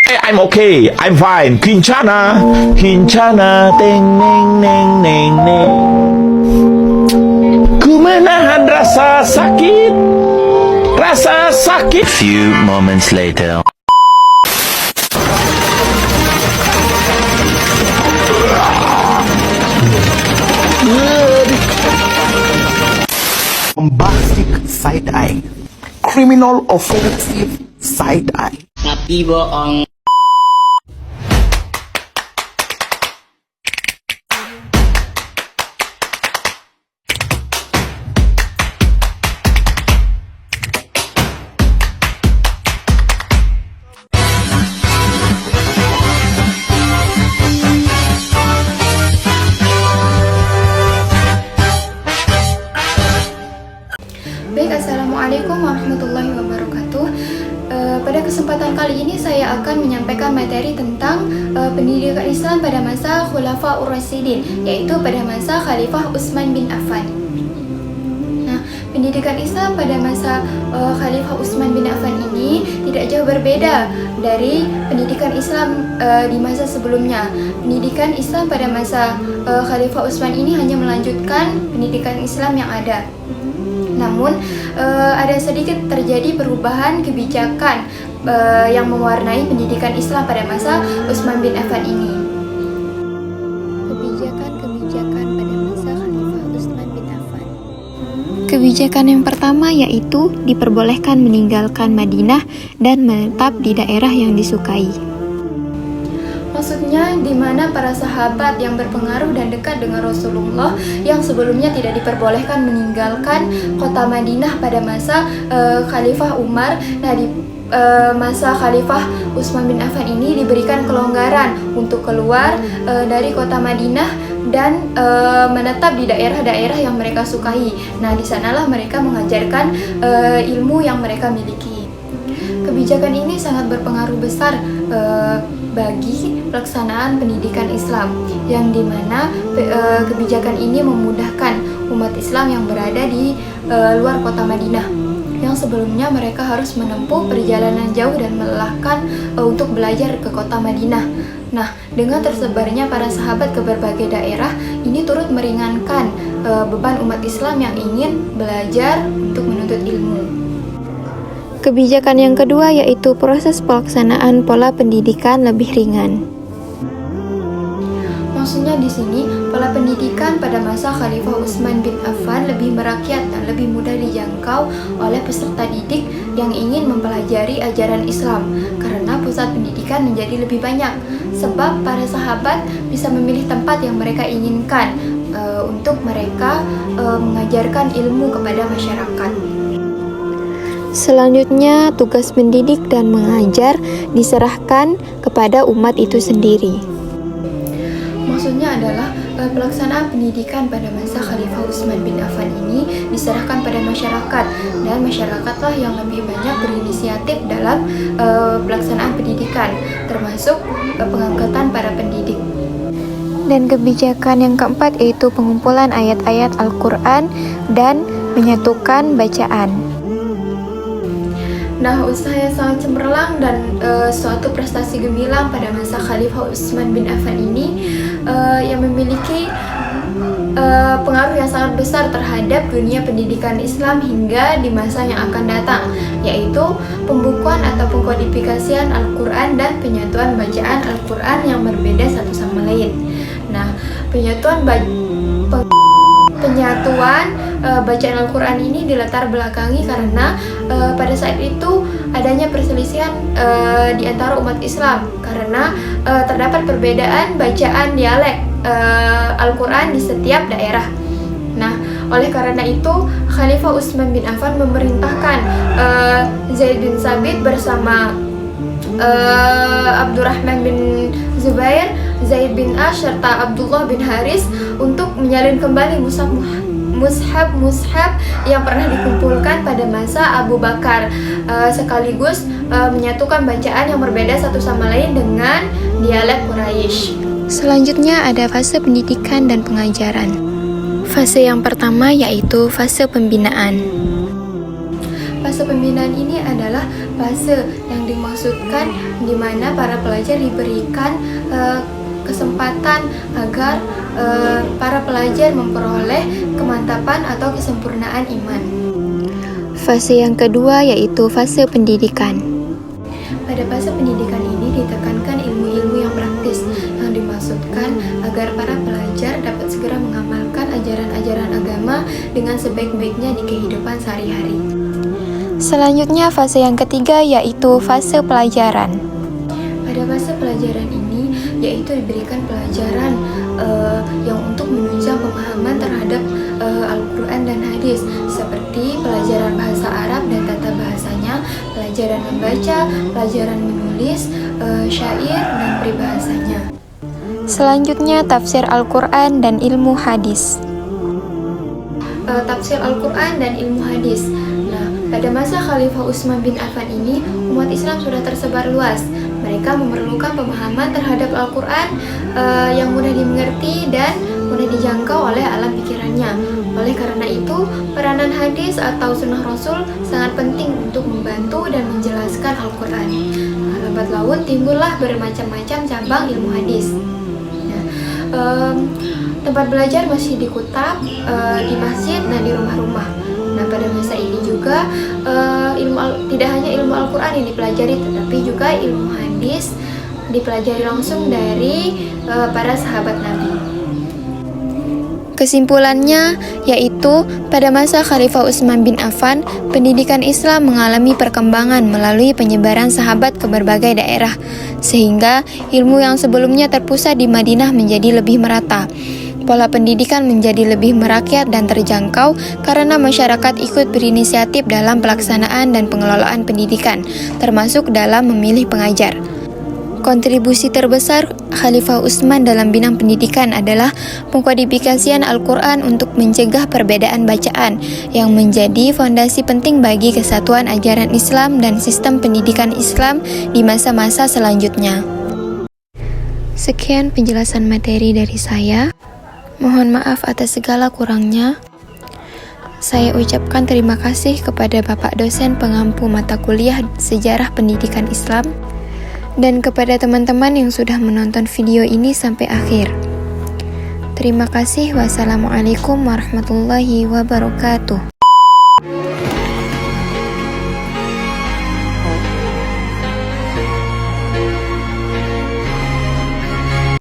I'm okay, I'm fine. Kincana, kincana, teng neng neng neng neng. Ku menahan rasa sakit, rasa sakit. Few moments later. Bombastic side-eye, criminal offensive side-eye. Tapi bohong. Baik, Assalamualaikum warahmatullahi wabarakatuh. Pada kesempatan kali ini saya akan menyampaikan materi tentang pendidikan Islam pada masa Khulafaur Rasyidin, yaitu pada masa Khalifah Utsman bin Affan. Nah, pendidikan Islam pada masa Khalifah Utsman bin Affan ini tidak jauh berbeda dari pendidikan Islam di masa sebelumnya. Pendidikan Islam pada masa Khalifah Utsman ini hanya melanjutkan pendidikan Islam yang ada. Namun ada sedikit terjadi perubahan kebijakan yang mewarnai pendidikan Islam pada masa Utsman bin Affan ini. Kebijakan pada masa Khalifah Utsman bin Affan. Kebijakan yang pertama yaitu diperbolehkan meninggalkan Madinah dan menetap di daerah yang disukai. Maksudnya di mana para sahabat yang berpengaruh dan dekat dengan Rasulullah yang sebelumnya tidak diperbolehkan meninggalkan kota Madinah pada masa Khalifah Umar. Nah, di masa Khalifah Utsman bin Affan ini diberikan kelonggaran untuk keluar dari kota Madinah dan menetap di daerah-daerah yang mereka sukai. Nah, di sanalah mereka mengajarkan ilmu yang mereka miliki. Kebijakan ini sangat berpengaruh besar bagi pelaksanaan pendidikan Islam, yang dimana kebijakan ini memudahkan umat Islam yang berada di luar kota Madinah, yang sebelumnya mereka harus menempuh perjalanan jauh dan melelahkan untuk belajar ke kota Madinah. Nah, dengan tersebarnya para sahabat ke berbagai daerah, ini turut meringankan beban umat Islam yang ingin belajar untuk menuntut ilmu. Kebijakan yang kedua yaitu proses pelaksanaan pola pendidikan lebih ringan. Maksudnya di sini, pola pendidikan pada masa Khalifah Utsman bin Affan lebih merakyat dan lebih mudah dijangkau oleh peserta didik yang ingin mempelajari ajaran Islam, karena pusat pendidikan menjadi lebih banyak, sebab para sahabat bisa memilih tempat yang mereka inginkan untuk mereka mengajarkan ilmu kepada masyarakat. Selanjutnya, tugas mendidik dan mengajar diserahkan kepada umat itu sendiri. Maksudnya adalah pelaksanaan pendidikan pada masa Khalifah Utsman bin Affan ini diserahkan pada masyarakat, dan masyarakatlah yang lebih banyak berinisiatif dalam pelaksanaan pendidikan, termasuk pengangkatan para pendidik. Dan kebijakan yang keempat yaitu pengumpulan ayat-ayat Al-Quran dan menyatukan bacaan. Nah, usaha yang sangat cemerlang dan suatu prestasi gemilang pada masa Khalifah Utsman bin Affan ini yang memiliki pengaruh yang sangat besar terhadap dunia pendidikan Islam hingga di masa yang akan datang, yaitu pembukuan atau pengkodifikasian Al-Quran dan penyatuan bacaan Al-Quran yang berbeda satu sama lain. Nah, penyatuan bacaan Al-Quran ini dilatar belakangi karena pada saat itu adanya perselisihan di antara umat Islam karena terdapat perbedaan bacaan dialek Al-Quran di setiap daerah. Nah, oleh karena itu Khalifah Utsman bin Affan memerintahkan Zaid bin Sabit bersama Abdurrahman bin Zubair, Zaid bin Ash, serta Abdullah bin Haris untuk menyalin kembali mushaf yang pernah dikumpulkan pada masa Abu Bakar, sekaligus menyatukan bacaan yang berbeda satu sama lain dengan dialek Quraisy. Selanjutnya ada fase pendidikan dan pengajaran. Fase yang pertama yaitu fase pembinaan. fase pembinaan ini adalah fase yang dimaksudkan di mana para pelajar diberikan kesempatan agar para pelajar memperoleh kemantapan atau kesempurnaan iman. Fase yang kedua yaitu fase pendidikan. Pada fase pendidikan ini ditekankan ilmu-ilmu yang praktis yang dimaksudkan agar para pelajar dapat segera mengamalkan ajaran-ajaran agama dengan sebaik-baiknya di kehidupan sehari-hari. Selanjutnya fase yang ketiga yaitu fase pelajaran. Pada fase pelajaran ini yaitu diberikan pelajaran yang untuk menunjang pemahaman terhadap Al-Quran dan hadis, seperti pelajaran bahasa Arab dan tata bahasanya, pelajaran membaca, pelajaran menulis, syair, dan peribahasanya. Selanjutnya tafsir Al-Quran dan ilmu hadis. Tafsir Al-Quran dan ilmu hadis. Nah, pada masa Khalifah Utsman bin Affan ini, umat Islam sudah tersebar luas. Mereka memerlukan pemahaman terhadap Al-Quran yang mudah dimengerti dan mudah dijangkau oleh alam pikirannya. Oleh karena itu, peranan hadis atau sunnah Rasul sangat penting untuk membantu dan menjelaskan Al-Quran. Lambat laun timbullah bermacam-macam cabang ilmu hadis. Nah, tempat belajar masih di kutab, di masjid, dan di rumah-rumah. Nah, pada masa ini juga tidak hanya ilmu Al-Quran yang dipelajari, tetapi juga ilmu hadis dipelajari langsung dari para sahabat Nabi. Kesimpulannya yaitu pada masa Khalifah Utsman bin Affan, pendidikan Islam mengalami perkembangan melalui penyebaran sahabat ke berbagai daerah, sehingga ilmu yang sebelumnya terpusat di Madinah menjadi lebih merata. Pola pendidikan menjadi lebih merakyat dan terjangkau karena masyarakat ikut berinisiatif dalam pelaksanaan dan pengelolaan pendidikan, termasuk dalam memilih pengajar. Kontribusi terbesar Khalifah Utsman dalam bidang pendidikan adalah pengkodifikasian Al-Quran untuk mencegah perbedaan bacaan yang menjadi fondasi penting bagi kesatuan ajaran Islam dan sistem pendidikan Islam di masa-masa selanjutnya. Sekian penjelasan materi dari saya. Mohon maaf atas segala kurangnya. Saya ucapkan terima kasih kepada Bapak dosen pengampu mata kuliah Sejarah Pendidikan Islam dan kepada teman-teman yang sudah menonton video ini sampai akhir. Terima kasih. Wassalamualaikum warahmatullahi wabarakatuh.